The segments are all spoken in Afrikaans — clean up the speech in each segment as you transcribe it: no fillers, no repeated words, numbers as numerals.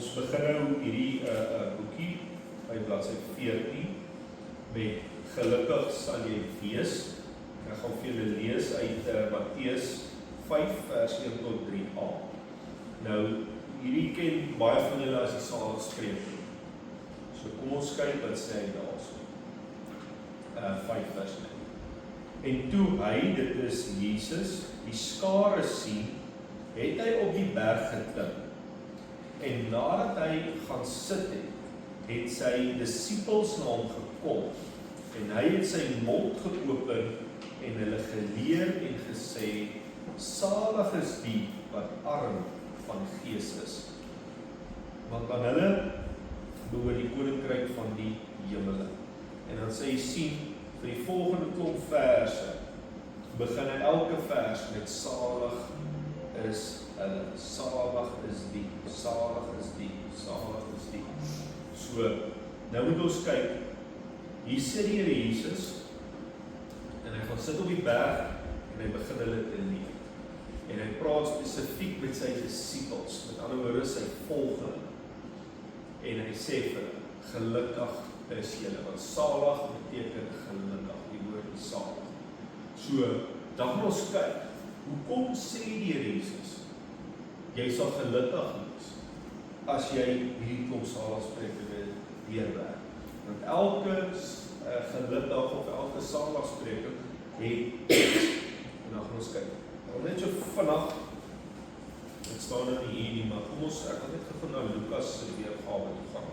Ons begin nou hierdie boekie by bladsy 14 met gelukkig sal jy wees. Ek gaan vir julle lees uit Matteus 5 vers 1 tot 3a. Nou, hierdie ken baie van julle as die saligspreking. So kom ons kyk wat sê hy daarso. 5 vers 1. En toe hy, dit is Jesus, die skare sien, het hy op die berg geklim. En nadat hy gaan sit het sy disippels na hom gekom. En hy het sy mond geopen en hulle geleer en gesê, salig is die wat arm van gees is. Want aan hulle behoort die koninkryk van die hemele. En dan sê hy sien, vir die volgende klomp verse, begin hy elke vers met salig is hulle, salig is die, salig is die, salig is die. So, nou moet ons kyk, hier sit die Here Jesus, en hy gaan sit op die berg, en hy begin hulle te leer. En hy praat spesifiek met sy disippels, met ander woorde sy volgelinge. En hy sê vir hulle, gelukkig is julle, want salig beteken gelukkig, die woord is salig. So, dan gaan ons kyk, hoekom sê die Here Jesus, jy sal gelukkig wees, as jy hierdie klomp saligsprekinge deurwerk. Want elke gelukkig of elke saligspreking het, en dan gaan ons kyk, net so vannacht, het staan nou nie hier nie, maar kom ons, ek had net gevoel na Lukas se weergawe toe gaan.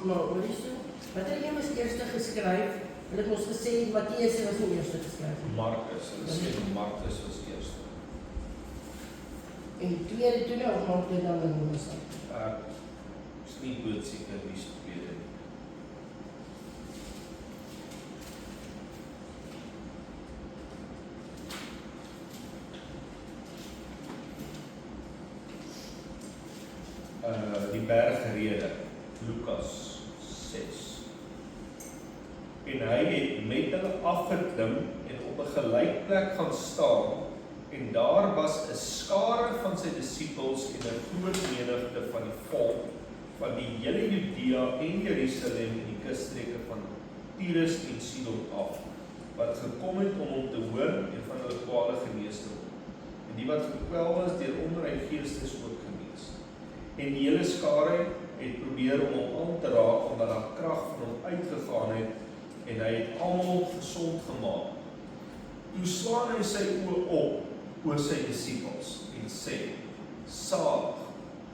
Maar hoor jy so, wat het jy ons eerste geskryf? Hulle het ons gesê, Matteus was nie eerste geskryf. Markus, hulle sê Markus was eerste. En die tweede toe nou, of maak dit dan in ons aan? Ek is nie doodseker wie se tweede nie. Die bergrede, Lukas 6. En hy het met hulle afgeklim en op 'n gelykplek gaan staan, en daar was 'n skare van sy disippels en 'n groot menigte van die volk van die hele Judea en Jerusalem en die kusstreke van Tyrus en Sidon af, wat gekom het om hom te hoor en van hulle kwale genees te word. En die wat gekwel was deur onrein geestes ook genees. En die hele skare het probeer om hom aan te raak, omdat daar krag van hom uitgegaan het, en hy het almal gesond gemaak. Toe slaan hy sy oë op oor sy disippels en sê, salig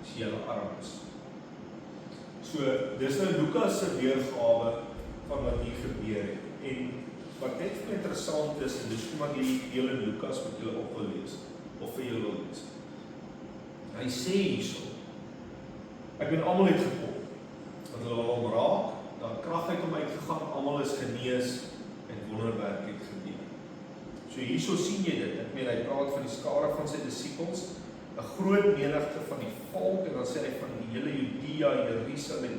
is julle armes. So, dis nou Lukas se weergawe van wat hier gebeur het. En wat net interessant is, en dis omdat die deel in Lukas wat julle op wil lees, of vir julle wil lees. Hy sê hierso, ek ben almal het gekom, want hulle wil hom raak, daar krag uit hom uitgegaan, almal is genees en wonderwerk het gebeur. So hierso sien jy dit, ek meen hy praat van die skare van sy disippels, 'n groot menigte van die volk, en dan sê hy van die hele Judea, Jerusalem,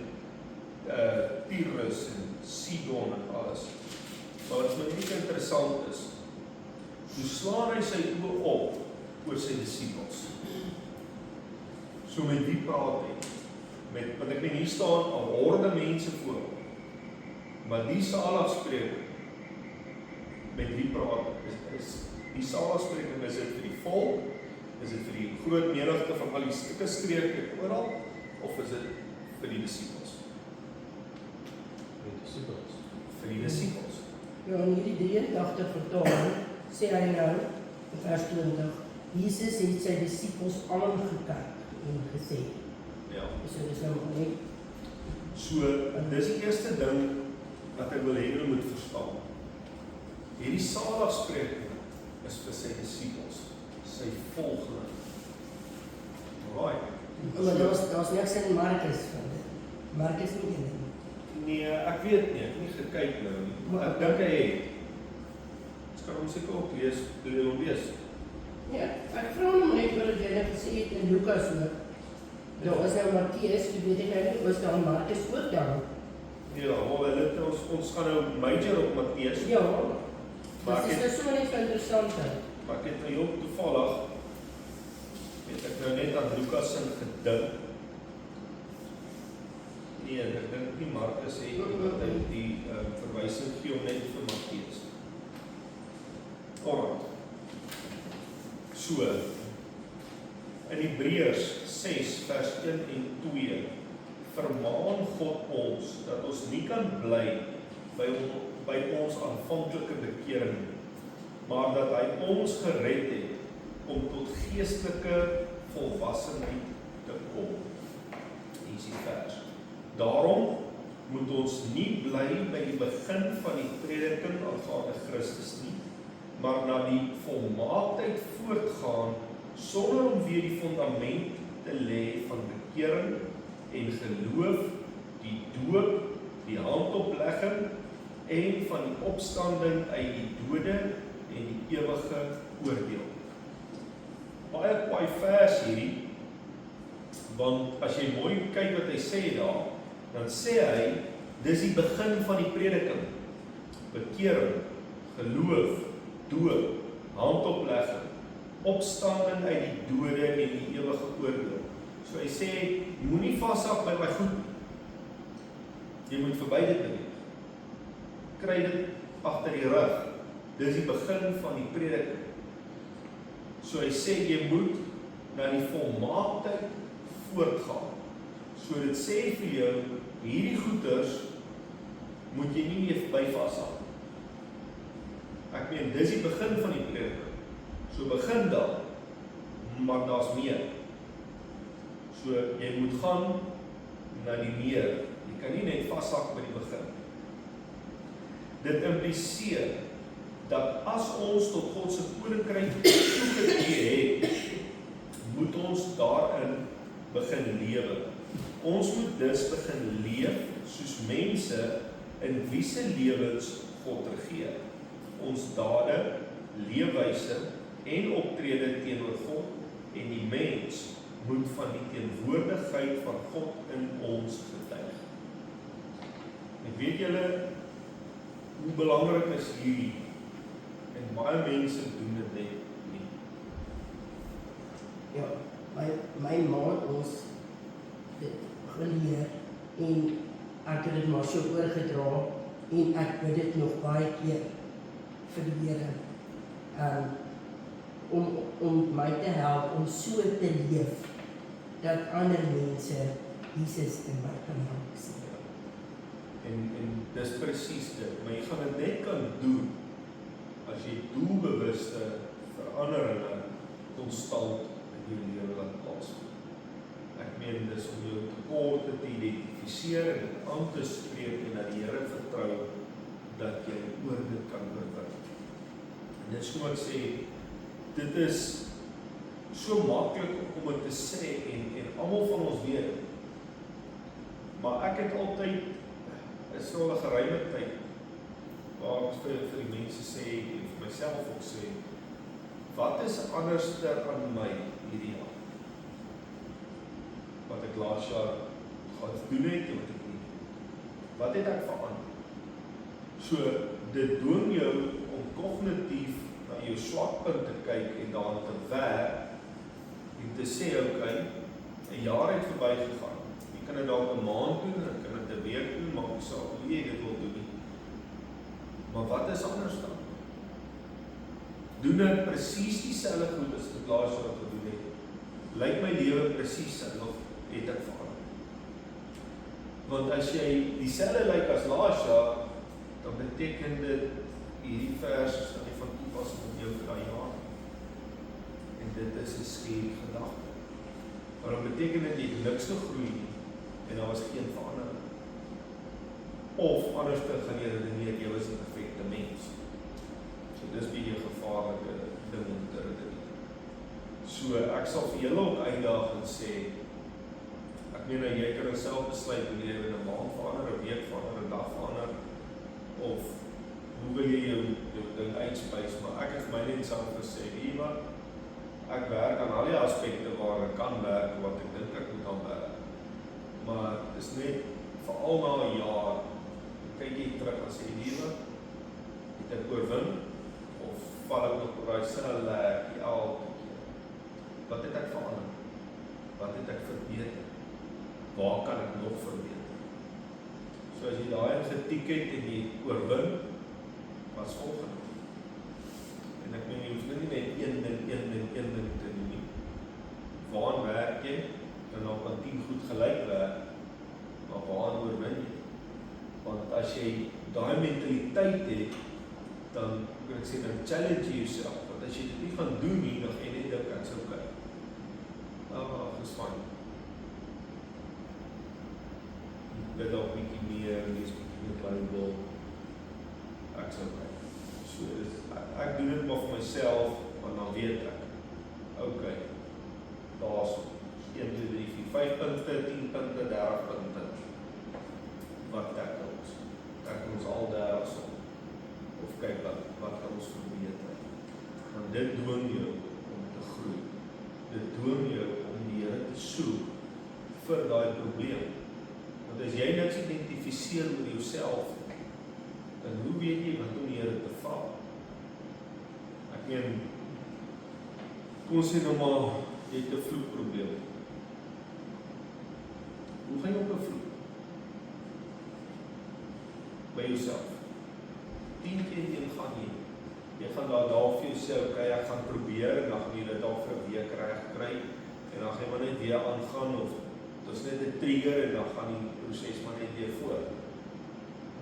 Tyrus en Sidon en alles. Maar wat my net interessant is, hoe slaan hy sy oë op oor sy disippels? So met wie praat hy? Want ek meen hier staan 'n horde mense voor hom. Maar die saligspreking, met wie praat is die saligspreking, is dit vir die volk, is dit vir die groot menigte van al die stukke streke oral, of is dit vir die disippels? Vir die disippels. Ja, in hierdie 83 vertaling sê hy nou, in vers 20, Jesus het sy disippels almal gekyk en gesê. Ja. So dis nou nie. So, dis die eerste ding wat ek wil hê julle moet verstaan. Hierdie saligspreking is vir sy disippels, sy volgelinge. Right. Maar daar's niks in Markus van dit. Markus nie in dit. Nee, ek weet nie, ek het nie gekyk nou nie. Maar ek dink hy het. Ons kan hom seker ook lees, Ja, ek vra hom net wat jy net gesê het in Lukas ook. Daar was nou Matteus, jy weet ek nie, was daar Markus ook daar? Ja, ons gaan nou major op Matteus. Ja, maar dit is nou so net interessant. Maar ek het nou heel toevallig Het ek nou net aan Lukas se gedink. Nee, ek dink nie Markus het dat hy die verwysing gee om net vir Matteus. Alright. So, in Hebreërs 6 vers 1 en 2 vermaan God ons dat ons nie kan bly by ons aanvanklike bekering, maar dat hy ons gered het om tot geestelike volwassenheid te kom. Hier is die vers. Daarom moet ons nie bly by die begin van die prediking aangaande Christus nie, maar na die volmaaktheid voortgaan sonder om weer die fundament te lê van bekering en geloof, die doop, die handoplegging en van die opstanding uit die dode en die ewige oordeel. Baie kwaai vers hierdie, want as jy mooi kyk wat hy sê daar, dan sê hy, dis die begin van die prediking, bekering, geloof, doop, handoplegging, opstanding uit die dode en die ewige oordeel. So hy sê, moenie vashak by my goed nie. Jy moet verby dit beweeg. Kry dit agter die rug. Dis die begin van die prediking. So hy sê, jy moet na die volmaaktheid voortgaan. So dit sê vir jou, hierdie goeders moet jy nie meer by vashak. Ek meen, dis die begin van die prediking. So begin daar, maar daar's meer. So jy moet gaan na die meer. Jy kan nie net vashak by die begin. Dit impliseer dat as ons tot God se koninkryk toegetree het, moet ons daarin begin lewe. Ons moet dus begin leef soos mense in wie se lewens God regeer. Ons dade, leefwyse en optrede teenoor God en die mens moet van die teenwoordigheid van God in ons getuig. Ek weet julle hoe belangrik is hierdie, en baie mense doen dit net nie. Ja, my ma het ons dit geleer en ek het dit maar so oorgedra en ek bid dit nog baie keer vir die Here om my te help om so te leef dat ander mense Jesus in my kan help sien. En dis presies dit, maar jy gaan dit net kan doen as jy doelbewuste veranderinge konstant in jou lewe laat plaasvind. Ek meen dis om jou tekorte te identifiseer en dit aan te spreek en dat die Here vertrou dat jy oor dit kan oorwin. En dis hoe ek sê, dit is so maklik om dit te sê en almal van ons weet. Maar ek het altyd is so 'n geruime tyd waar ek vir die mense sê en vir myself ook sê, wat is anderster aan my hierdie jaar? Wat ek laas jaar gaan doen het en wat ek nie. Wat het ek verander? So dit doen jou om kognitief na jou swakpunt te kyk en daarna te werk en te sê, okay, 'n jaar het verbygegaan. Jy kan dit dalk 'n maand doen, en kan dit 'n week doen, maak nie saak hoe jy dit wil doen nie. Maar wat is anders dan? Doen ek presies dieselfde goed as wat laas jaar gedoen het? Lyk my lewe presies of het ek verander? Want as jy dieselfde lyk as laas jaar, dan beteken dit hierdie vers is nie van toepassing op jou vir daai jaar. En dit is 'n skerp gedagte. Maar dan beteken dit jy het niks gegroei nie en daar was geen verandering. Of anders te gaan jy redeneer, jy was 'n perfekte mens. So dis baie 'n gevaarlike ding om te redeneer. So ek sal vir julle ook uitdaag en sê, ek meen jy kan self besluit hoe jy in 'n maand verander, 'n week verander, 'n dag verander, of hoe wil jy jou ding uitspys, maar ek het my net self gesê, weet wat, ek werk aan al die aspekte waar ek kan werk, wat ek dink ek moet aan werk. Maar dis net, veral na 'n jaar, kyk jy terug en sê, weet wat, het ek oorwin, of val ek nog op daai selfe lek, elke keer. Wat het ek verander? Wat het ek verbeter? Waar kan ek nog verbeter? So as jy daai getik het en jy oorwin, was volgende. En ek meen, jy hoef nie net een ding te doen nie. Waaraan werk jy? En dan kan 10 goed gelyk werk, maar waaraan oorwin jy? Want as jy daai mentaliteit het, dan kan ek sê, dan challenge jy jouself. Want as jy dit nie gaan doen nie, dan gaan jy net dink, ek's okay. Dis fyn. Bid op bietjie meer, lees bietjie meer Bybel. Ek's okay. So ek doen dit maar vir myself, want dan weet ek, okay, daar's 1, 2, 3, 4, 5 punte, 10 punte, 30 punte. Wat ek ons? Ek ons al 30 so. Of kyk wat kan ons verbeter. Want dit dwing jou om te groei. Dit dwing jou om die Here te soek vir daai probleem. Want as jy niks identifiseer oor jouself, dan hoe weet jy wat om die Here te vra? Ek meen, kom ons sê nou maar, jy het 'n vloekprobleem. Hoe gaan jy op 'n vloek? By jouself. 10 keer 1 gaan jy. Jy gaan daar vir jou sê, okay, ek gaan probeer, en dan gaan jy dit al vir 'n week reg kry, en dan gaan jy maar net weer aangaan, of dit is net 'n trigger, en dan gaan die proses maar net weer voort.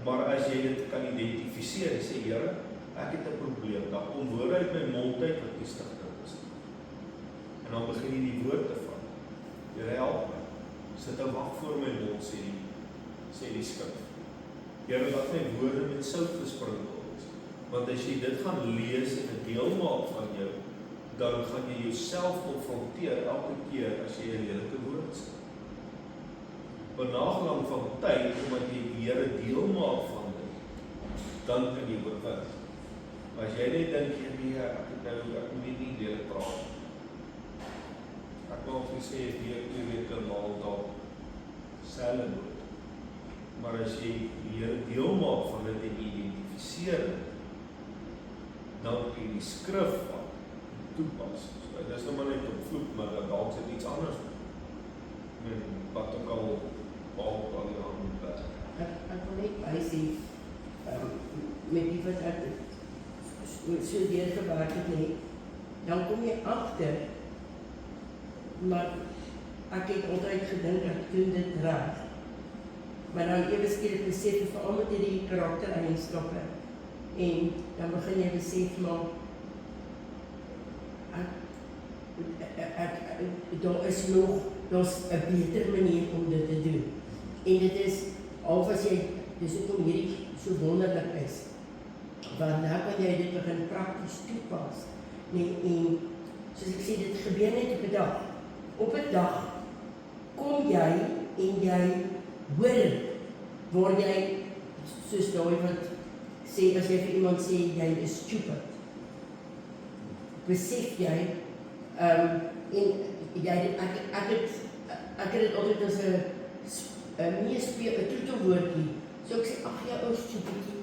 Maar as jy dit kan identifiseer, en sê, Here, ek het 'n probleem, dan kom woorde uit my mond uit wat nie stigting is. En dan begin jy die woord te vat. Here, help my. Sit 'n wag voor my mond, sê die skrif. Here, laat my woorde met sout gesprinkel is. Want as jy dit gaan lees en 'n deel maak van jou, dan gaan jy jouself konfronteer elke keer as jy 'n lelike woord sê. Benaglang van tyd, omdat jy die Here deel maak van dit, dan kan jy oorwin. Maar as jy net dink, ek moet nie lelik praat. Ek wil ook nie sê, jy weet kan maal dalk selfe woord. Maar as jy die Here deel maak van dit en identifiseer dit, dan kan jy die skrif van toepas. So, dit is nou maar net op vloek, maar dalk is dit iets anders. En wat ook al behalve al die ander werk. Ek wil net bysê, met die wat ek so deurgewerk het nie, dan kom jy agter, maar ek het altyd gedink ek doen dit reg. Maar dan ewe skielik besef, veral met hierdie karaktereienskappe, en dan begin jy besef, maar daar's 'n beter manier om dit te doen. En dit is, al as jy, dis hoekom hierdie so wonderlik is, want nou kan jy dit begin prakties toepas. En soos ek sê, dit gebeur net op 'n dag. Op 'n dag kom jy en jy hoor waar jy, soos daai wat sê, as jy vir iemand sê, jy is stupid, besef jy, en ek het dit altyd as 'n troetelwoordjie, so ek sê, ag ja, ou stupidjie,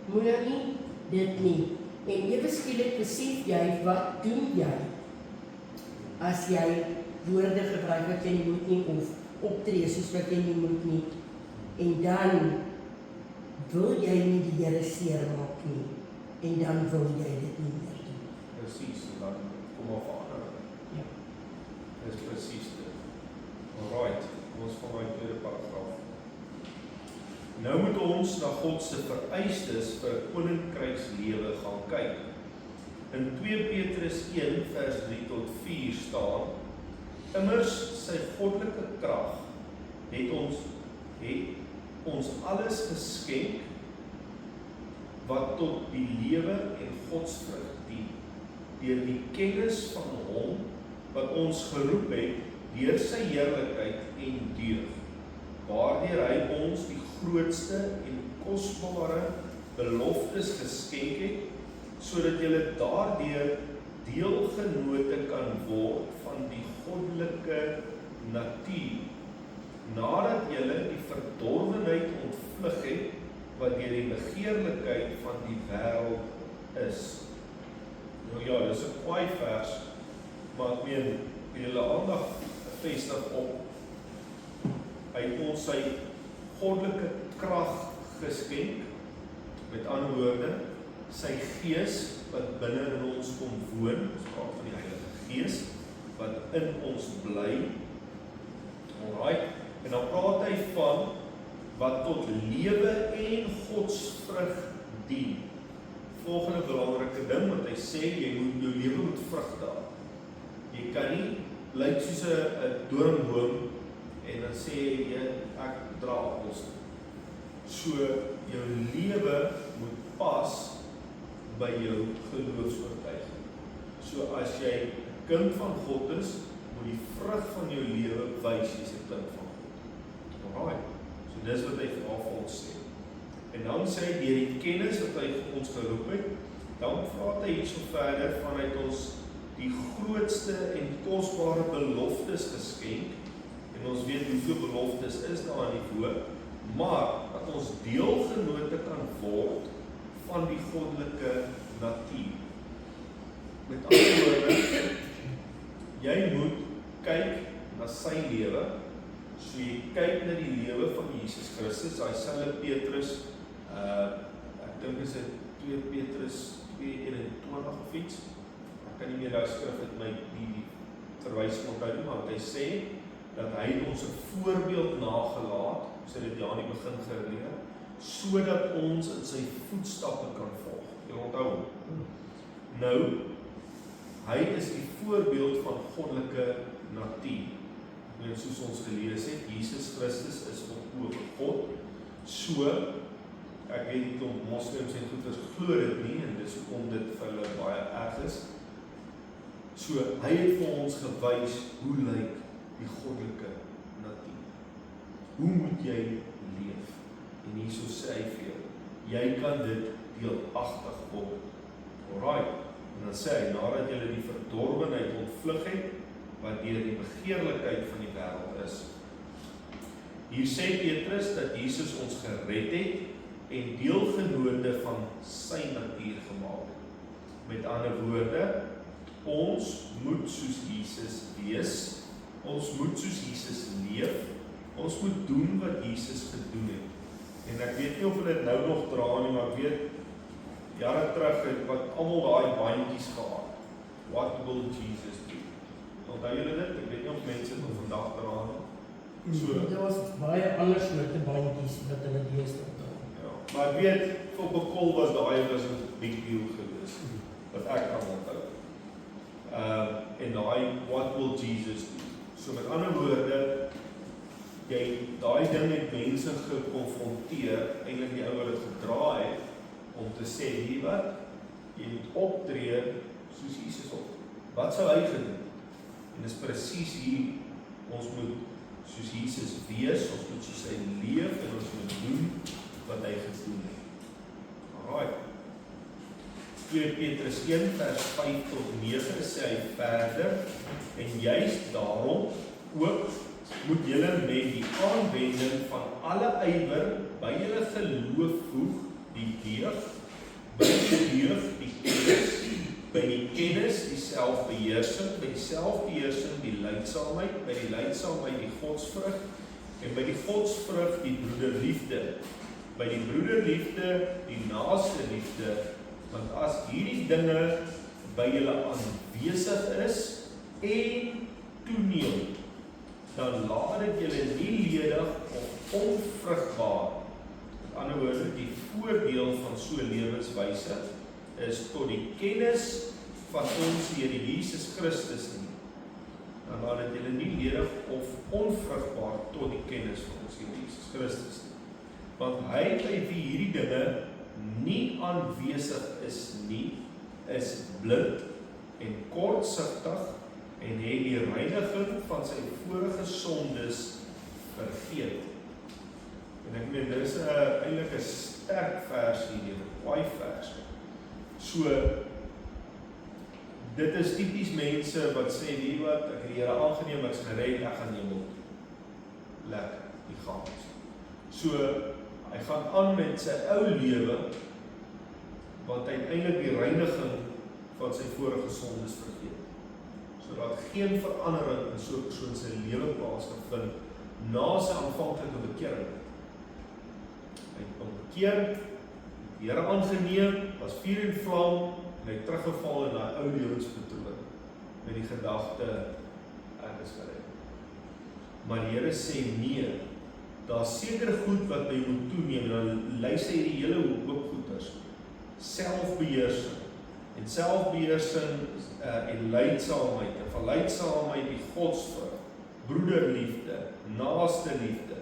moet nou nie dit nie, en ewe skielik besef jy, wat doen jy, as jy woorde gebruik wat jy nie moet nie, of optree soos wat jy nie moet nie, en dan wil jy nie die Here seermaak nie, en dan wil jy dit nie meer doen. Presies, en dan kom maar verandering. Ja. Dis presies dit. Alright, kom ons van my tweede paragraaf. Nou moet ons na God se vereistes vir 'n koninkrykslewe gaan kyk. In 2 Petrus 1 vers 3 tot 4 staan, immers sy goddelike krag het ons alles geskenk wat tot die lewe en godsvrug dien, deur die kennis van hom wat ons geroep het deur sy heerlikheid en deug, waardeur hy ons die grootste en kosbare beloftes geskenk het, sodat julle daardeur deelgenote kan word van die goddelike natuur, nadat julle die verdorwenheid ontvlug het, wat deur die begeerlikheid van die wêreld is. Nou ja, dis 'n kwaai vers, maar ek meen, en hulle aandag vestig op. Hy het ons sy goddelike krag geskenk, met ander woorde, sy gees wat binne in ons kom woon, ons praat van die Heilige Gees, wat in ons bly. Alright, en dan praat hy van wat tot lewe en godsvrug dien. Volgende belangrike ding wat hy sê, jou lewe moet vrug dra. Jy kan nie lyk soos 'n doringboom en dan sê jy ek dra appels. So jou lewe moet pas by jou geloofsoortuiging. So as jy 'n kind van God is, moet die vrug van jou lewe wys jy's 'n kind van God. Alright. So dis wat hy vir ons sê. En dan sê hy deur die kennis wat hy ons geroep het, dan praat hy hierso verder vanuit ons die grootste en kosbare beloftes geskenk. En ons weet hoeveel beloftes is daar in die woord, maar dat ons deelgenote kan word van die goddelike natuur. Met ander woorde, jy moet kyk na sy lewe, so jy kyk na die lewe van Jesus Christus, hy selfe Petrus, ek dink is dit 2 Petrus 2:21 of iets, ek kan nie meer daar skrif het my die verwysing onthou nie, maar hy sê, dat hy ons 'n voorbeeld nagelaat, so dit aan die begin geleer, sodat ons in sy voetstappe kan volg. Jy onthou. Nou, hy is die voorbeeld van goddelike natuur. En soos ons gelees het, Jesus Christus is op God. So, ek weet nie om moslims en goeders glo dit nie, en dis hoekom dit vir hulle baie erg is. So, hy het vir ons gewys hoe lyk die goddelike natuur. Hoe moet jy leef? En hierso sê hy vir jou, jy kan dit deelagtig word. Alright, en dan sê hy, nadat jy die verdorwenheid ontvlug het, wat deur die begeerlikheid van die wêreld is. Hier sê Petrus dat Jesus ons gered het en deelgenote van sy natuur gemaak het. Met ander woorde, ons moet soos Jesus wees, ons moet soos Jesus leef, ons moet doen wat Jesus gedoen het. En ek weet nie of hulle dit nou nog dra nie, maar ek weet, jare terug het wat almal daai bandjies gehad. What will Jesus do? Onthou julle dit? Ek weet nie of mense dit nog vandag dra nie. So, dit was baie anders met die bandjies wat hulle deesdae dra. Ja, maar ek weet, op 'n kol was daai was 'n big deal gewees, wat ek kan onthou. En daai, what will Jesus do? So met ander woorde, jy daai ding het mense gekonfronteer, eintlik die ou wat dit gedra het, om te sê, hier wat, jy moet optree soos Jesus op. Wat sou hy gedoen? En dis presies hier, ons moet soos Jesus wees, ons moet soos hy leef, en ons moet doen wat hy gedoen het. Alright. 2 Petrus 1 vers 5 tot 9 sê hy verder, en juist daarom ook moet julle met die aanwending van alle ywer by julle geloof voeg die deug, by die deug die kennis, by die kennis die selfbeheersing, by die selfbeheersing die lydsaamheid, by die lydsaamheid die godsvrug, en by die godsvrug die broederliefde, by die broederliefde die naaste liefde, want as hierdie dinge by julle aanwesig is en toeneem, dan laat dit julle nie ledig of onvrugbaar. Met ander woorde, die voordeel van so 'n lewenswyse is tot die kennis van ons Here Jesus Christus nie. Dan laat dit julle nie ledig of onvrugbaar tot die kennis van ons Here Jesus Christus nie. Want hy by wie hierdie dinge nie aanwesig is nie, is blind en kortsigtig en het die reiniging van sy vorige sondes vergeet. En ek meen, dit is eintlik 'n sterk vers hier, 'n baie vers. So, dit is tipies mense wat sê, wie wat, ek het die Here aangeneem, ek's gered, ek gaan hemel. Lekker, die gaan. So, hy gaan aan met sy ou lewe, wat uiteindelik die reiniging van sy vorige sondes vergeet. sodat geen verandering in so 'n persoon se lewe plaasgevind na sy aanvanklike bekering. Hy het hom bekeer, die Here aangeneem, was vuur en vlam, en hy het teruggeval in daai ou lewenspatroon, met die gedagte, ek is gered. Maar die Here sê nee, daar's seker goed wat by jou moet toeneem, en dan lys hy die hele hoop goeders. Selfbeheersing, en selfbeheersing en leidsaamheid, en van leidsaamheid die godsvrug, broederliefde, naaste liefde.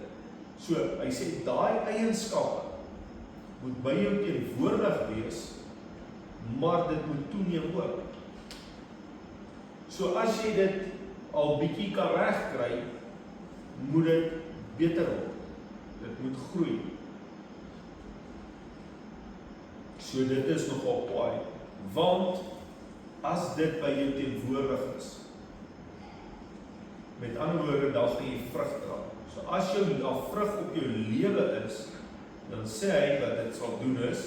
So, hy sê, daai eienskappe moet by jou teenwoordig wees, maar dit moet toeneem ook. So as jy dit al bietjie kan regkry, moet dit beter word. Dit moet groei. So dit is nogal kwaai, want as dit by jou teenwoordig is, met ander woorde, dan gaan jy vrug dra. So as jou daar vrug op jou lewe is, dan sê hy wat dit sal doen is,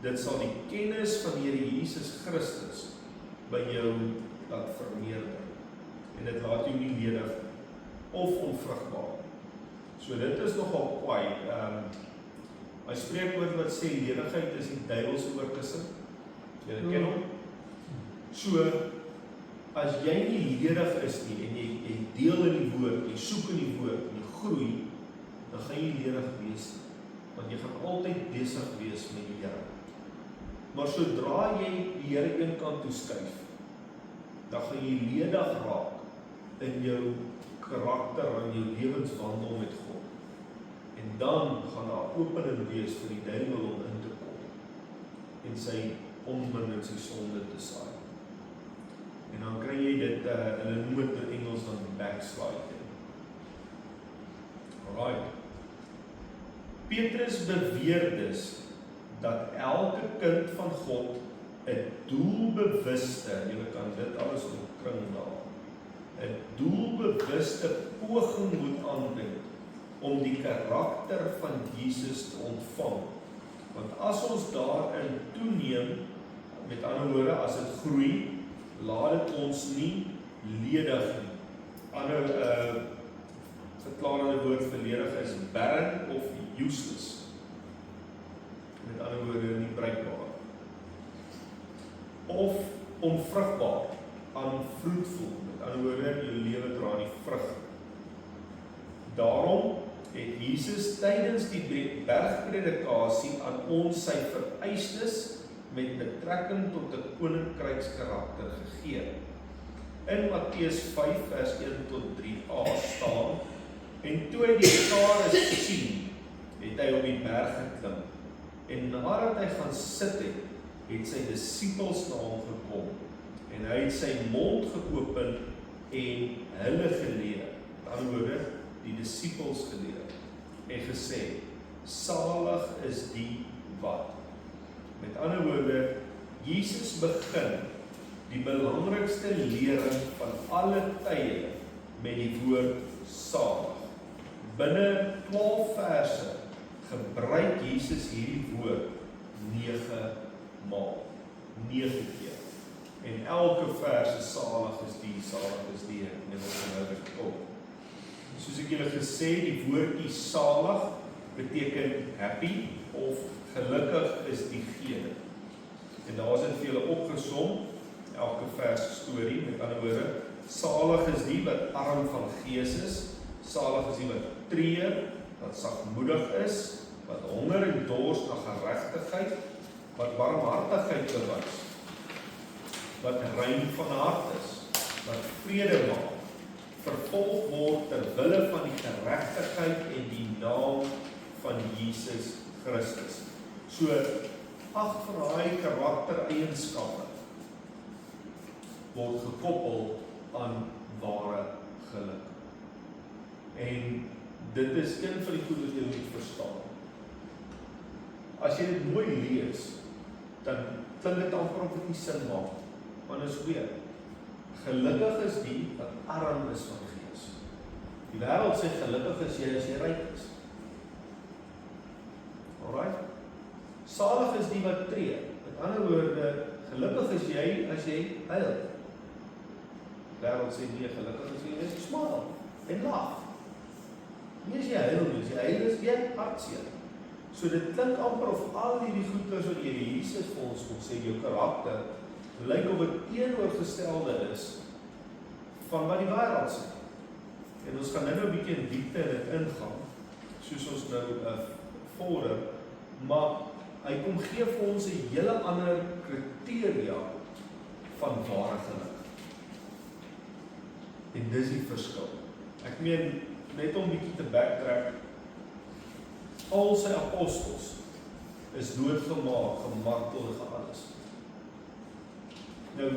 dit sal die kennis van die Here Jesus Christus by jou laat vermeerder. En dit laat jou nie ledig of onvrugbaar. So dit is nogal kwaai. My spreekwoord wat sê ledigheid is die duiwel se oorkussing. Jy ken hom? So as jy nie ledig is nie en jy deel in die woord, jy soek in die woord en jy groei, dan gaan jy ledig wees. Want jy gaan altyd besig wees met die Here. Maar sodra jy die Here een kant toe skuif, dan gaan jy ledig raak in jou karakter en jou lewenswandel met God. En dan gaan daar opening wees vir die duiwel om in te kom en sy onmin en sy sonde te saai. En dan kry jy dit, hulle noem dit in Engels dan backsliding. Alright. Petrus beweer dus dat elke kind van God 'n doelbewuste, jy kan dit alles omkring daar, 'n doelbewuste poging moet aanwend om die karakter van Jesus te ontvang. Want as ons daarin toeneem, met ander woorde, as dit groei, laat dit ons nie ledig nie. Ander verklarende woord vir ledig is barren of useless. Met ander woorde, nie bruikbaar. Of onvrugbaar, unfruitful. Met ander woorde, jou lewe dra nie vrug. Daarom het Jesus tydens die bergpredikasie aan ons sy vereistes met betrekking tot 'n koninkrykskarakter gegee. In Matteus 5 vers 1 tot 3a staan, en toe hy die skare sien, het hy op die berg geklim, en nadat hy gaan sit het sy disippels na hom gekom, en hy het sy mond geopen en hulle geleer, met ander woorde, die disippels geleer, en gesê, salig is die wat. Met ander woorde, Jesus begin die belangrikste lering van alle tye met die woord salig. Binne 12 verse gebruik Jesus hierdie woord 9 maal, 9 keer. En elke vers is salig is die, en dit is nou gekom. Soos ek julle gesê, die woordjie salig beteken happy of gelukkig is diegene. En daar is dit vir julle opgesom, elke vers storie, met ander woorde, salig is die wat arm van gees is, salig is die wat treur, wat sagmoedig is, wat honger en dors na geregtigheid, wat barmhartigheid bewys, wat rein van hart is, wat vrede maak, vervolg word ter wille van die geregtigheid en die naam van Jesus Christus. So, 8 van daai karaktereienskappe word gekoppel aan ware geluk. En dit is een van die goed wat jy moet verstaan. As jy dit mooi lees, dan klink dit amper of dit nie sin maak, maar dit is weer. Gelukkig is die wat arm is van gees. Die wêreld sê gelukkig is jy as jy ryk is. Alright? Salig is die wat tree. Met ander woorde, gelukkig is jy as jy huil. wêreld sê nee, gelukkig is jy smile en lag. Nie as jy huil nie, as jy huil is jy hartseer. So dit klink amper of al hierdie goeders wat Jesus vir ons kon sê, jou karakter, lyk of dit teenoorgestelde is van wat die wêreld sê. En ons gaan nou 'n bietjie in diepte in dit ingaan, soos ons nou vorder, maar hy kom gee vir ons 'n hele ander kriteria van ware geluk. En dis die verskil. Ek meen, net om bietjie te backtrack, al sy apostels is doodgemaak, gemartel en alles. Nou,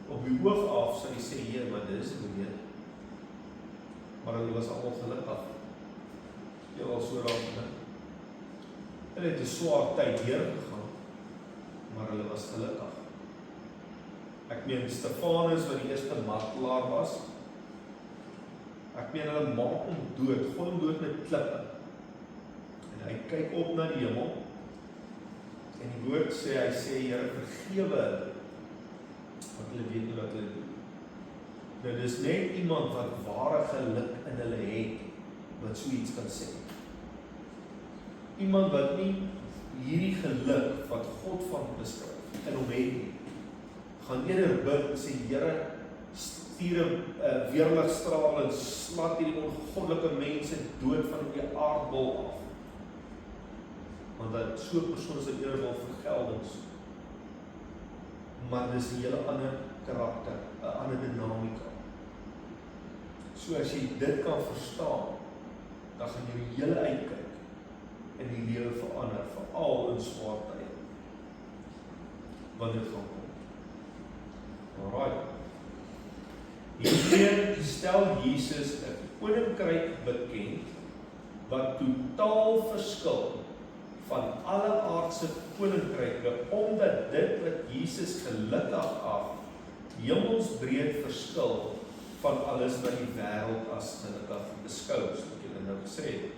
op die oog af sal jy sê, Heer, maar dit is nie, maar hulle was almal gelukkig. Jy al so raak, ne? Hulle het 'n swaar tyd deurgegaan, maar hulle was gelukkig. Ek meen, Stefanus, wat die eerste martelaar was, ek meen, hulle maak hom dood, gooi hom dood met klippe. En hy kyk op na die hemel, en die woord sê, hy sê, Here, vergewe hulle, want hulle weet nie wat hulle doen. Nou, dis net iemand wat ware geluk in hulle het, wat so iets kan sê. Iemand wat nie hierdie geluk wat God van beskryf in hom het nie, gaan eerder bid en sê, Here, stuur 'n weerligstraal en slat hierdie ongoddelike mense dood van die aardbol af. Want dat so 'n persoon se eerder wil vergeldings. Maar dis 'n hele ander karakter, 'n ander dinamika. So as jy dit kan verstaan, dan gaan jy hele uitkyk en die lewe verander, veral in swaar tye. Wanneer dit gaan kom. Alright. Hier stel Jesus 'n koninkryk bekend wat totaal verskil van alle aardse koninkryke, omdat dit wat Jesus gelukkig af hemelsbreed verskil van alles wat die wêreld as gelukkig beskou, soos ek julle nou gesê het.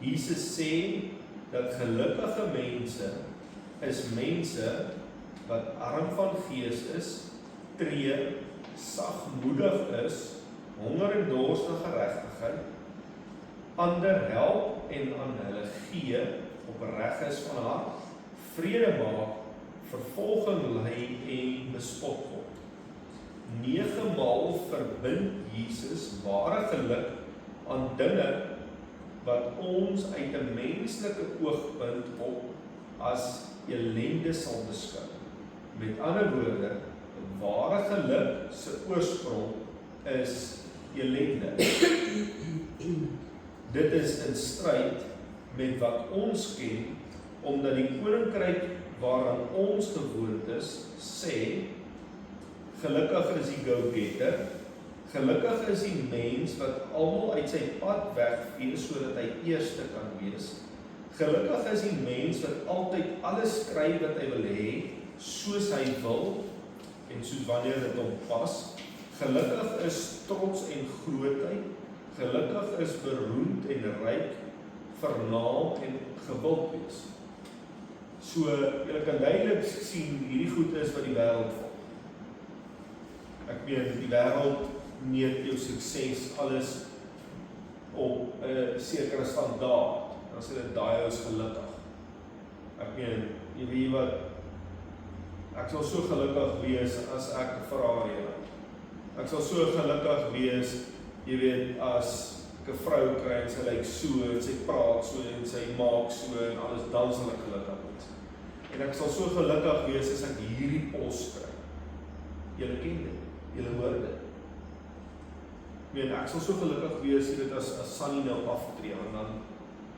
Jesus sê dat gelukkige mense is mense wat arm van gees is, tree, sagmoedig is, honger en dors na geregtigheid, ander help en aan hulle gee, opreg is van hart, vrede maak, vervolging ly en bespot word. 9 maal verbind Jesus ware geluk aan dinge wat ons uit 'n menslike oogpunt op as ellende sal beskou. Met ander woorde, ware geluk se oorsprong is ellende. Dit is in stryd met wat ons ken, omdat die koninkryk waaraan ons gewoond is, sê, gelukkig is die go-getter, gelukkig is die mens wat almal uit sy pad wegvee sodat hy eerste kan wees. Gelukkig is die mens wat altyd alles kry wat hy wil hê, soos hy wil en soos wanneer dit hom pas. Gelukkig is trots en grootheid, gelukkig is beroemd en ryk, vernaam en gewild wees. So, julle kan duidelik sien, hierdie goed is wat die wêreld volg. Ek meen, die wêreld meet jou sukses alles op 'n sekere standaard. Dan sê dit daai is gelukkig. Ek meen, jy weet wat, ek sal so gelukkig wees as ek 'n Ferrari het. Ek sal so gelukkig wees, jy weet, as ek 'n vrou kry en sy lyk so en sy praat so en sy maak so en alles, dan sal ek gelukkig wees. En ek sal so gelukkig wees as ek hierdie pos kry. Julle ken dit, julle hoor dit. Ek sal so gelukkig wees dit as Sunny nou aftree en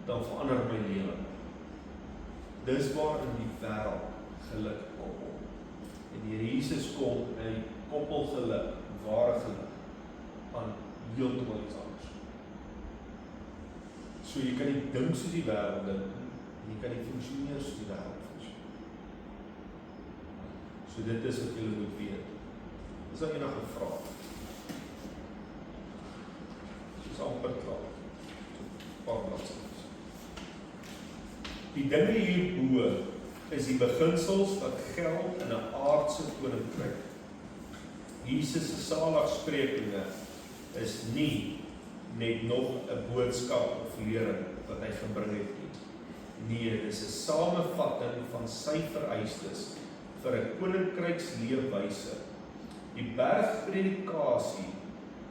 dan verander my lewe. Dis waar in die wêreld geluk kom. En die Here Jesus kom en hy koppel geluk, ware geluk aan heeltemal iets anders. So jy kan nie dink soos die wêreld dink, jy kan nie funksioneer soos die wêreld funksioneer. So dit is wat julle moet weet. Is daar enige vrae? Dis amper klaar. Paar bladsye. Die dinge hierbo is die beginsels wat geld in 'n aardse koninkryk. Jesus se saligsprekinge is nie net nog 'n boodskap of lering wat hy gebring het nie. Nee, dis 'n samevatting van sy vereistes vir 'n koninkryksleefwyse. Die bergpredikasie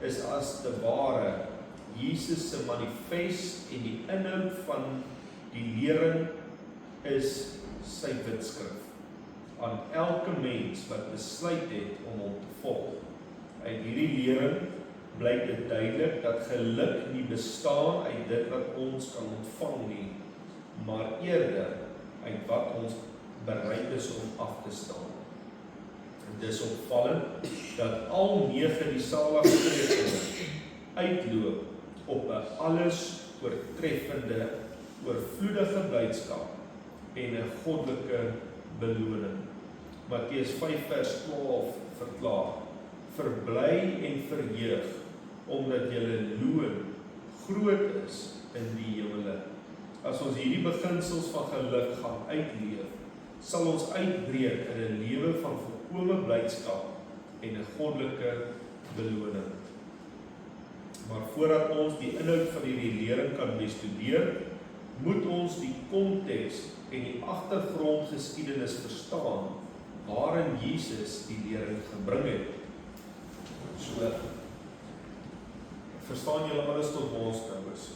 is as te ware Jesus se manifest en die inhoud van die lering is sy wetskrif aan elke mens wat besluit het om hom te volg. Uit hierdie lering blyk dit duidelik dat geluk nie bestaan uit dit wat ons kan ontvang nie, maar eerder uit wat ons bereid is om af te staan. En dis opvallend dat al 9 die saligsprekinge uitloop op 'n alles oortreffende, oorvloedige blydskap en 'n goddelike beloning. Matteus 5 vers 12 verklaar: Verbly en verheug, omdat julle loon groot is in die hemele. As ons hierdie beginsels van geluk gaan uitleef, sal ons uitbreek in 'n lewe van volkome blydskap en 'n goddelike beloning. Maar voordat ons die inhoud van hierdie lering kan bestudeer, moet ons die konteks en die agtergrondgeskiedenis verstaan waarin Jesus die lering gebring het. So, verstaan julle alles tot ons nou is?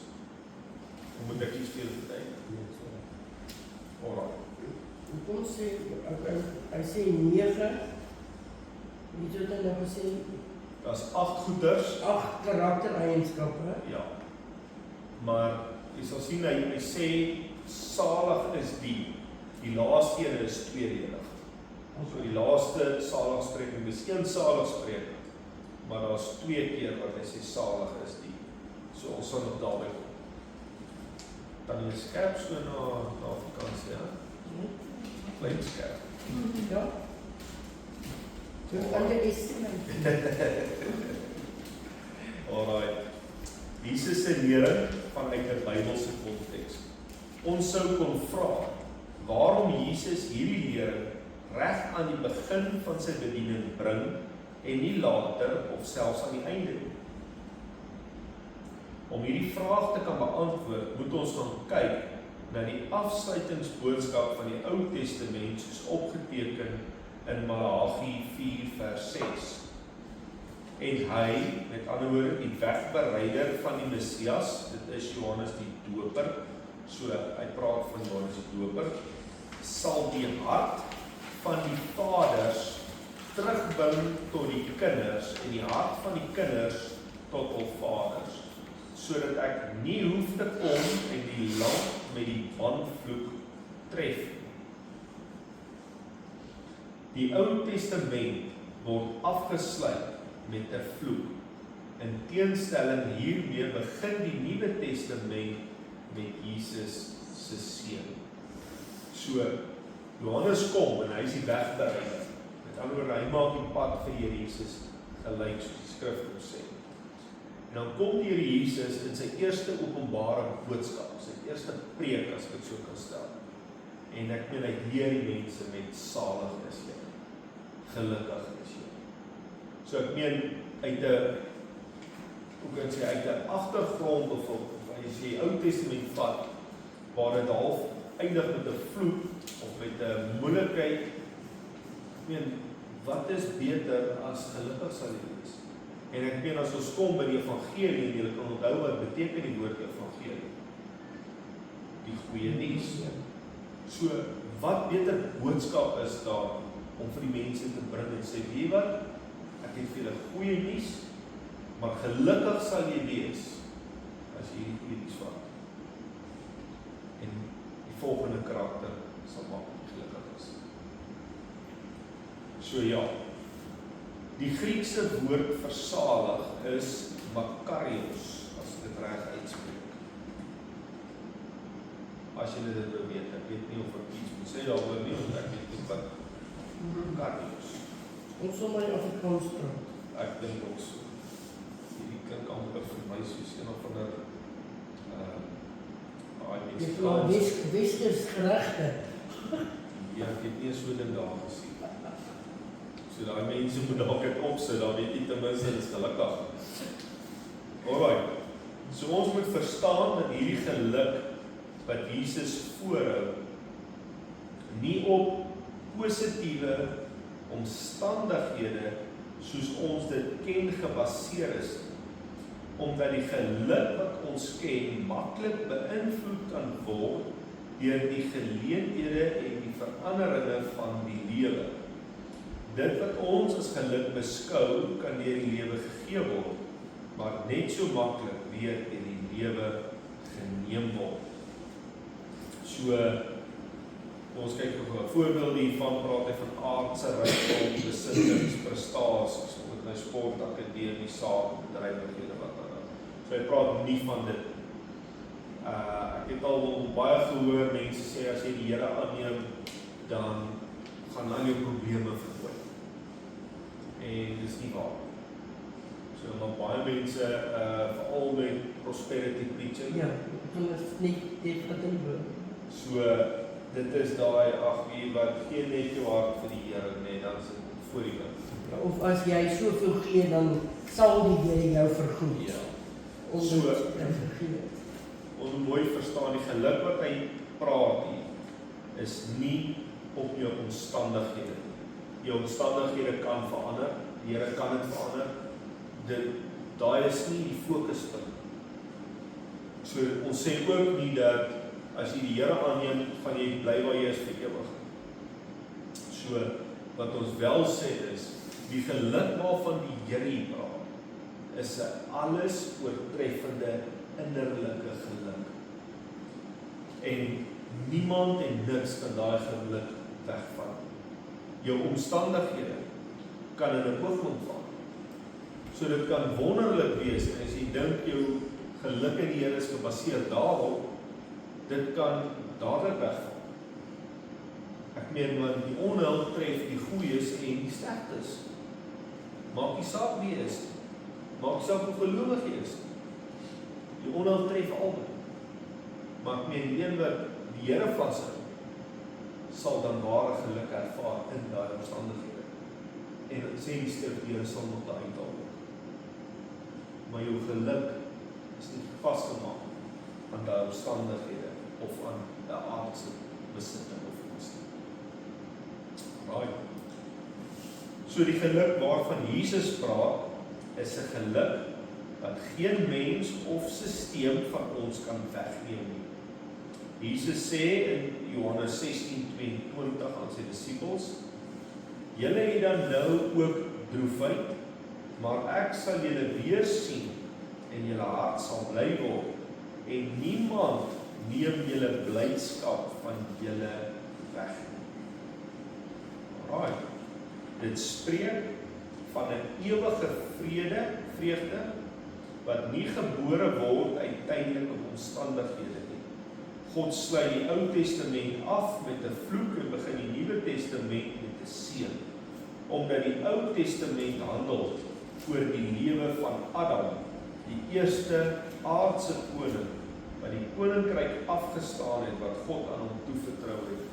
Hoe moet ek iets vir julle vertel? Alright. Kom sê, hy sê 9, wie het nou gesê? Dat is 8 goeders. 8 karaktereienskappe. Ja. Maar jy sal sien, hy sê, salig is die laaste ene is tweedelig. So die laaste saligspreking is een saligspreking, maar daar is 2 keer wat hy sê salig is die. So ons sal nog daarby kom. Dan jy skerp so na vakansie, ja? Klein skerp. Ja. So underestimate. Alright. Jesus se lering vanuit 'n Bybelse konteks. Ons sou kon vra waarom Jesus hierdie lering reg aan die begin van sy bediening bring en nie later of selfs aan die einde nie. Om hierdie vraag te kan beantwoord, moet ons gaan kyk na die afsluitingsboodskap van die Ou Testament soos opgeteken in Maleagi 4 vers 6. En hy, met ander woorde, die wegbereider van die Messias, dit is Johannes die Doper, so hy praat van Johannes die Doper, sal die hart van die vaders terugbring tot die kinders en die hart van die kinders tot hul vaders, sodat ek nie hoef te kom en die land met die bandvloek tref. Die Ou Testament word afgesluit met 'n vloek. In teenstelling hiermee begin die Nuwe Testament met Jesus se seën. So Johannes kom en hy is die wegbereider. Met ander woorde, hy maak die pad vir Here Jesus gelyk soos die skrif ons sê. En dan kom die Here Jesus in sy eerste openbare boodskap, sy eerste preek as ek dit so kan stel. En ek meen hy leer die mense met salig is jy, gelukkig is jy. So ek meen uit 'n agtergrond of as jy die Ou Testament vat, waar dit half eindig met 'n vloek of met 'n moeilikheid. Ek meen, wat is beter as gelukkig sal jy wees? En ek meen as ons kom by die evangelie, en jy kan onthou wat beteken die woord evangelie. Die goeie nuus. So, wat beter boodskap is daar om vir die mense te bring en sê, weet wat, ek het vir julle goeie nuus, maar gelukkig sal jy wees as jy hierdie nuus vat. En die volgende karakter sal maak dat jy gelukkig is. So ja, die Griekse woord vir salig is makarios, as ek dit reg uitspreek. As jy dit wil weet, ek weet nie of ek iets moet sê daaroor nie, want ek weet nie wat makarios. Ons sal maar in Afrikaans praat. Ek dink ook so. Hierdie klink amper vir my soos een of ander Westers geregte. ja, ek het nie so ding daar gesien. So daai mense moet dalk dit opsit, dan weet jy ten minste hulle is gelukkig. Alright. So ons moet verstaan dat hierdie geluk wat Jesus voorhou nie op positiewe omstandighede soos ons dit ken gebaseer is, omdat die geluk wat ons ken maklik beïnvloed kan word deur die geleenthede en die veranderinge van die lewe. Dit wat ons as geluk beskou, kan deur die lewe gegee word, maar net so maklik weer in die lewe geneem word. So, ons kyk gou 'n voorbeeld hiervan, praat hy van aardse rykdom, besittings, prestasies, of dit nou sportakademie, saak, bedrywighede, wat dan ook. So hy praat nie van dit. Ek het al baie gehoor, mense sê, as jy die Here aanneem, dan gaan al jou probleme verdwyn. En dis nie waar. So, maar baie mense, veral met prosperity preaching, Ja, dan is niet dit wat in wil. so, dit is daai, ag wie wat gee net jou hart vir die Here, nee, dan is dit voor die wind. Of as jy soveel gee, dan sal die Here jou vergoed. Ja. Om So, dit te vergeet. Ons moet mooi verstaan, die geluk wat hy praat hier, is nie op jou omstandighede. Jou omstandighede kan verander, die Here kan dit verander. Daai is nie die fokuspunt. So, ons sê ook nie dat as jy die Here aanneem, gaan jy bly waar jy is vir ewig. So, wat ons wel sê is, die geluk waarvan die Here hier praat, is 'n alles oortreffende innerlike geluk. En niemand en niks kan daai geluk wegvat. Jou omstandighede kan in 'n oogwink verander. So dit kan wonderlik wees, en as jy dink jou geluk in die Here is gebaseer daarop, dit kan dadelik wegval. Ek meen, want die onheil tref die goeies en die slegtes. Maak nie saak wie is, maak saak hoe gelowig jy is. Die onheil tref albei. Maar ek meen, die een wat die Here vashou, sal dan ware geluk ervaar in daai omstandighede. En sê die skrif, die Here sal nog daai uithaal. Maar jou geluk is nie vasgemaak aan daai omstandighede of aan 'n aardse besitting of iets. Right. So die geluk waarvan Jesus praat, is 'n geluk wat geen mens of sisteem van ons kan wegneem nie. Jesus sê in Johannes 16:22 aan sy disippels, julle het dan nou ook droefheid, maar ek sal julle weer sien en julle hart sal bly word en niemand neem julle blydskap van julle weg. Alright. Dit spreek van 'n ewige vreugde wat nie gebore word uit tydelike omstandighede nie. God sluit die Ou Testament af met 'n vloek en begin die Nuwe Testament met 'n seën. Omdat die Ou Testament handel oor die lewe van Adam, die eerste aardse koning, wat die koninkryk afgestaan het wat God aan hom toevertrou het.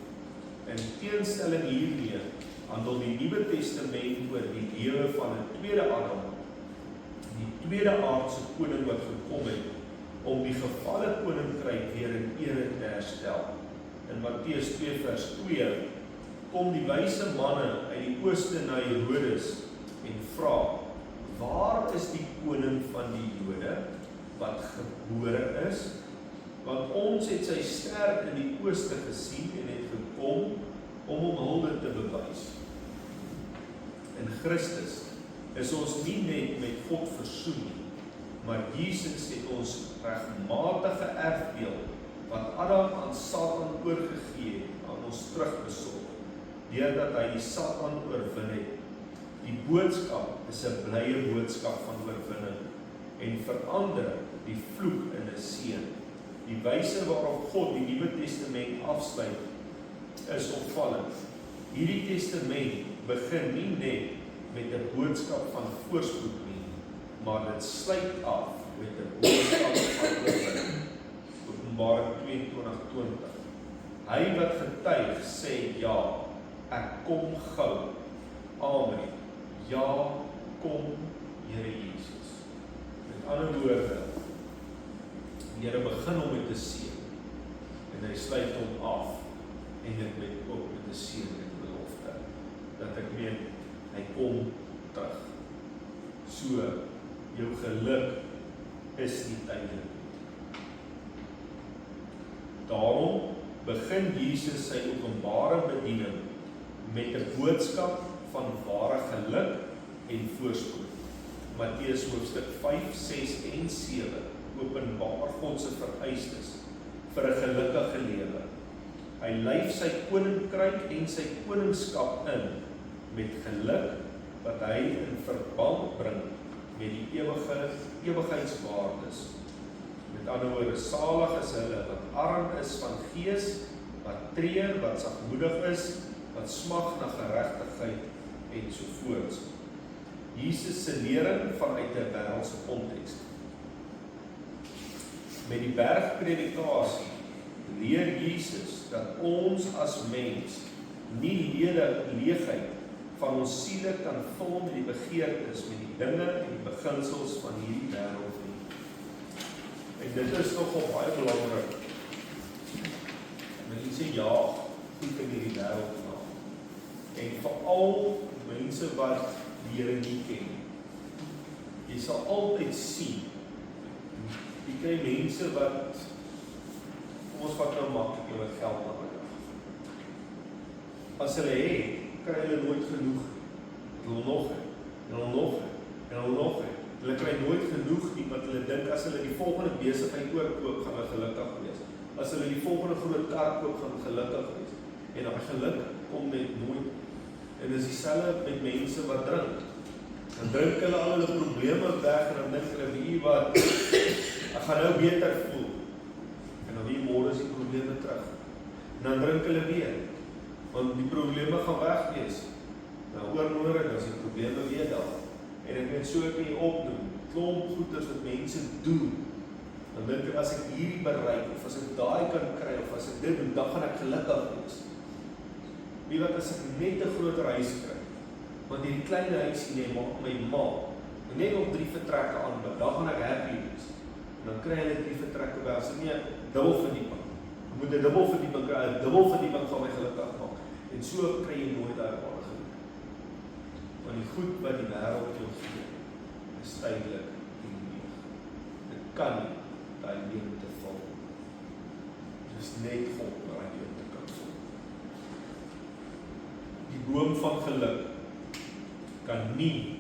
In teenstelling hiermee handel die Nuwe Testament oor die lewe van 'n tweede Adam, die tweede aardse koning wat gekom het om die gevalle koninkryk weer in ere te herstel. In Matteus 2 vers 2 kom die wyse manne uit die ooste na Herodes en vra, waar is die koning van die Jode wat gebore is? Want ons het sy ster in die ooste gesien en het gekom om hom hulde te bewys. In Christus is ons nie net met God versoen nie, maar Jesus het ons regmatige erfdeel wat Adam aan Satan oorgegee het, aan ons terugbesorg, deurdat hy die Satan oorwin het. Die boodskap is 'n blye boodskap van oorwinning en verander die vloek in 'n seën. Die wyse waarop God die Nuwe Testament afsluit is opvallend. Hierdie testament begin nie net met 'n boodskap van voorspoed nie, maar dit sluit af met 'n boodskap van oorwinning. Openbaring 22:20. Hy wat getuig sê ja, ek kom gou. Amen. ja, kom Here Jesus. Met ander woorde, die Here begin hom met 'n seën en hy sluit hom af en dit met ook met 'n seën met 'n belofte dat ek meen hy kom terug. So jou geluk is nie tydelik. Daarom begin Jesus sy openbare bediening met 'n boodskap van ware geluk en voorspoed. Matteus hoofstuk 5, 6 en 7 openbaar God se vereistes vir 'n gelukkige lewe. Hy lyf sy koninkryk en sy koningskap in met geluk wat hy in verband bring met die ewigheidswaardes. Met ander woorde, salig is hulle wat arm is van gees, wat treur, wat sagmoedig is, wat smag na geregtigheid ensovoorts. Jesus se lering vanuit 'n wêreldse konteks. Met die bergpredikasie leer Jesus dat ons as mens nie leegheid van ons siele kan vul met die begeertes, met die dinge en die beginsels van hierdie wêreld nie. En dit is nogal baie belangrik. Mense jaag goed in hierdie wêreld na. En veral mense wat die Here nie ken. Jy sal altyd sien, jy kry mense wat, ons vat nou maklik jy wat geld nodig. As hulle het, kry hulle nooit genoeg. Hulle nog het, en hulle nog het, en hulle nog het. Hulle kry nooit genoeg nie, want hulle dink as hulle die volgende besigheid ook koop, gaan hulle gelukkig wees. As hulle die volgende groot kar koop, gaan hulle gelukkig wees. En daai geluk kom net nooit. En dis dieselfde met mense wat drink. Dan drink hulle al hulle probleme weg en dan dink hulle, wie wat, ek gaan nou beter voel. En dan wie môre is die probleme terug. En dan drink hulle weer, want die probleme gaan weg wees. Nou oornodig, dan is die probleme weer daar. En ek weet so kan jy opdoen, klomp goeders wat mense doen. Dan dink ek, as ek hierdie bereik, of as ek daai kan kry, of as ek dit doen, dan gaan ek gelukkig wees. Wie wat as ek net 'n groter huis kry, want die klein huis in my ma, net op 3 vertrekke aanbou, dan gaan ek happy wees. En dan kry hulle 3 vertrekke by, as ek nie 'n dubbel verdieping, ek moet 'n dubbel verdieping kry, 'n dubbel verdieping gaan my gelukkig maak. En so kry jy nooit daai ware geluk. Want die goed wat die wêreld jou gee, is tydelik en leeg. Dit kan nie daai leemte vul. Dis net God wat daai leemte kan vul. Die boom van geluk kan nie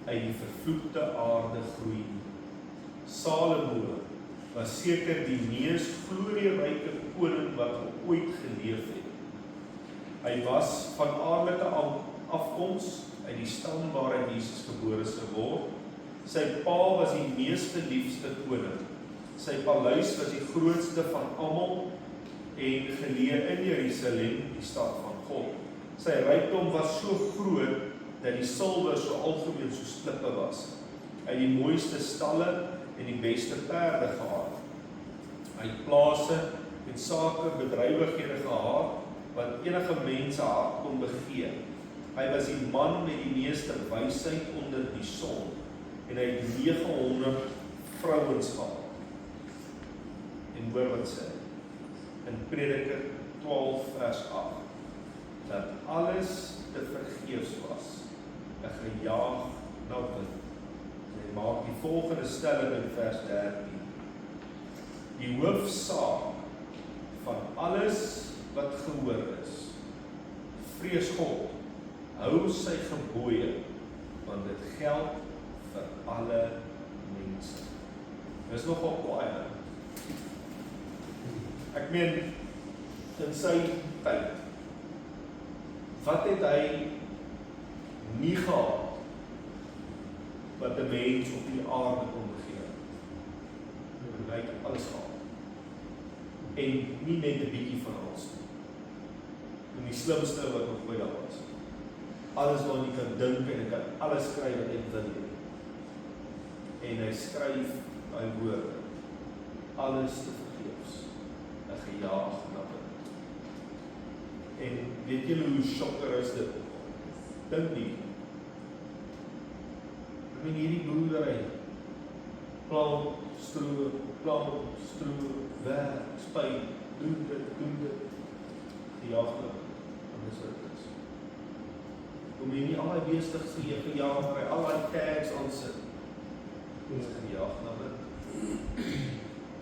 uit die vervloekte aarde groei nie. Salomo was seker die mees glorieryke koning wat ooit geleef het. Hy was van adelike afkoms uit die stam waarin Jesus gebore sou word. Sy pa was die mees geliefde koning. Sy paleis was die grootste van almal en geleë in Jerusalem, die stad van God. Sy rykdom was so groot dat die silwer so algemeen soos klippe was. Hy het die mooiste stalle en die beste perde gehad. Hy het plase en sake bedrywighede gehad wat enige mens se hart kon begeer. Hy was die man met die meeste wysheid onder die son en hy het 900 vrouens gehad. En hoor wat sê in Prediker 12 vers 8 dat alles te vergeefs was, 'n gejaag na wind. En hy maak die volgende stelling in vers 13. Die hoofsaak van alles wat gehoor is, vrees God, hou sy gebooie, want dit geld vir alle mense. Dit is nogal baie. Ek meen, in sy tyd, wat het hy nie gehad, wat 'n mens op die aarde kon begeer? Hy het alles gehad. En nie net 'n bietjie van alles nie. En die slimste wat nog ooit daar was. Alles wat jy kan dink en jy kan alles skryf wat jy wil. En hy skryf daai woorde. Alles te vergeefs. 'n gejaag na wind. En weet julle hoe shocker is dit? Dink nie. meen hierdie boerdery, plant, stroop, werk, spuit, doen dit, gejaaglik, en dis wat dit is. Kom jy nie al die beestigs die jy gejaag, by al die tags aansit, is gejaag na dit.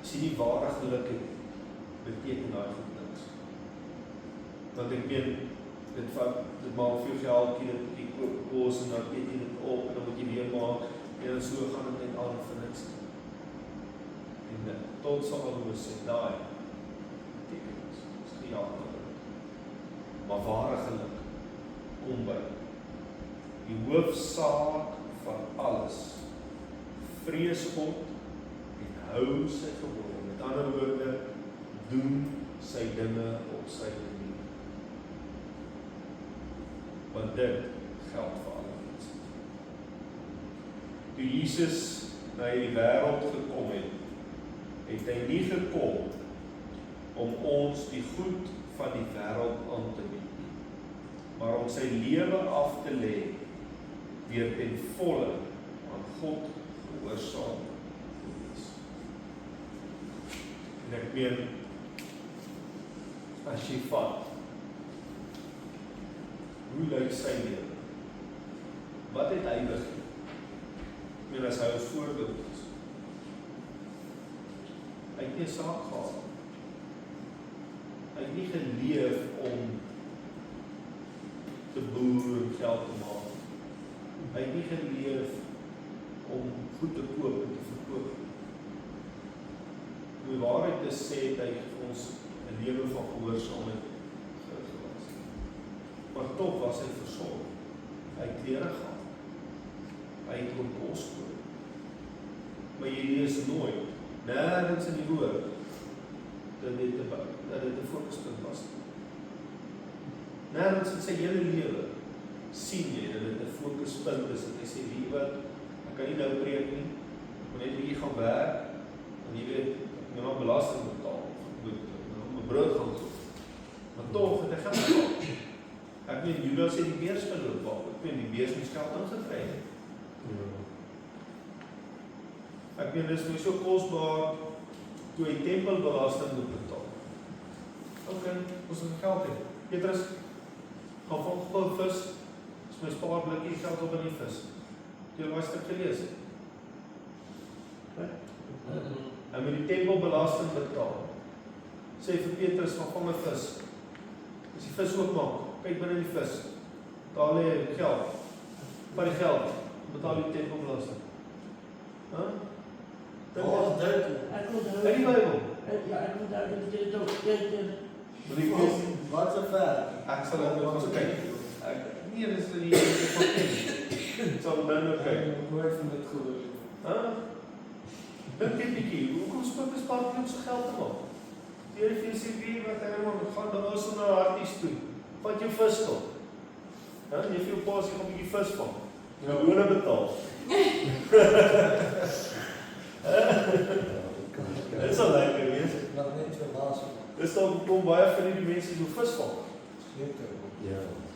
As jy nie ware geluk het, beteken daai goed niks. Want ek meen, dit maak veel geldjie, dit jy koop kos en dan eet jy dit op en dan moet jy weer maak en dan so gaan dit net aan vir niks. En tot Salome sê, daai beteken niks, is gejaag na dit. Maar ware geluk kom by die hoofsaak van alles. Vrees God en hou sy gebooie. Met ander woorde, doen sy dinge op sy manier. Want dit geld vir alle mense. Toe Jesus na hierdie wêreld gekom het, het hy nie gekom om ons die goed van die wêreld aan te bied, maar om sy lewe af te lê deur ten volle aan God gehoorsaam te wees. En ek meen, as jy vat, hoe lyk sy lewe? Wat het hy begin? Ek meen, as hy ons voorbeeld is. Hy het nie 'n saak gehad. Hy het nie geleef om te boer en geld te maak. Hy het nie geleef om goed te koop en te verkoop. Om die waarheid te sê, het hy vir ons 'n lewe van gehoorsaamheid gewas. Maar tog was hy versorg. Hy het klere gehad. Hy het kon kos koop. Maar jy lees nooit, nergens in die woord, dat dit 'n fokuspunt was. Nergens in sy hele lewe sien jy dat dit 'n fokuspunt is, dat hy sê, wie wat, ek kan nie nou preek nie, ek moet net bietjie gaan werk, en jy weet, ek moet nog belasting betaal, ek moet my brood gaan koop. Maar tog het hy geld gehad. Ek meen, Judas het die beers geloop, ek meen, die beers moes geld ingekry het. Ek meen, dit is my so kosbaar, toe hy tempelbelasting moet betaal. Ok, ons het geld het. Petrus, gaan van gauw vis, is my spaarblikkie geld op in die vis. Jy het my stuk gelees het. Hy moet die tempelbelasting betaal. Sê vir Petrus, gaan van my vis. As die vis oopmaak, kyk binne die vis. Daar lê geld. Van die geld, betaal die tempelbelasting. Ek onthou. In die Bybel. Ja, ek onthou dit is ook Wat so ver? Ek sal dit nog kyk. Nee, dis die ek sal dan nog kyk. Ek hoor van dit gehoor. Dink jy bietjie, hoekom spot is paal om so geld te maak? Die Here vir sê wie wat hy maar gaan dan ons na harties toe. Vat jou vis op. Jy vir jou pas jy gaan 'n bietjie vis vang. Jy moet lone betaal. Dit sal lekker wees. Nog net so laas. Dis dan kom baie van die mense so vis vang. Seker. Ja.